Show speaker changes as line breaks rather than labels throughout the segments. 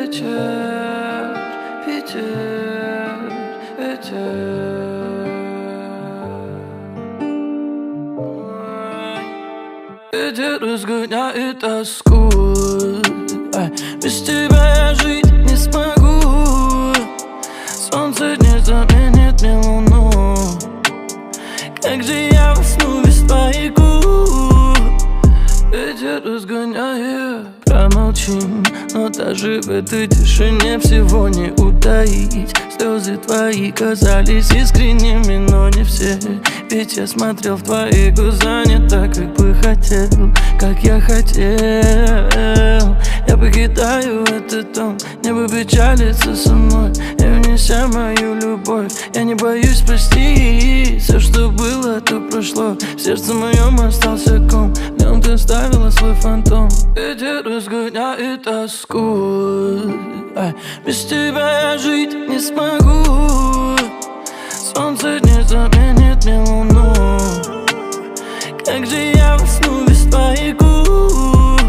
Вечер, Питер, ветер. Ветер разгоняет тоску. Без тебя я жить не смогу. Солнце не заменит мне луну. Как же я усну без твоих губ? Ветер разгоняет. Промолчим, но даже в этой тишине всего не утаить. Слезы твои казались искренними, но не все. Ведь я смотрел в твои глаза не так, как бы хотел, как я хотел. Я покидаю этот дом, небо печалится со мной, и унеся мою любовь, я не боюсь простить. Все, что было, то прошло. В сердце моем остался ком, в нем ты оставила свой фантом. Ветер разгоняет тоску. Без тебя я жить не смогу. Солнце не заменит мне луну. Как же я усну без твоих губ?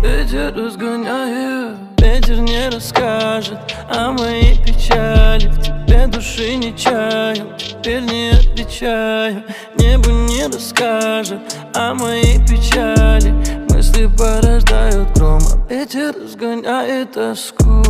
Ветер разгоняет. Ветер не расскажет о моей печали. В тебе души не чаю, теперь не отвечаю. Небо не расскажет о моей печали. Мысли порождают гром, а ветер разгоняет тоску.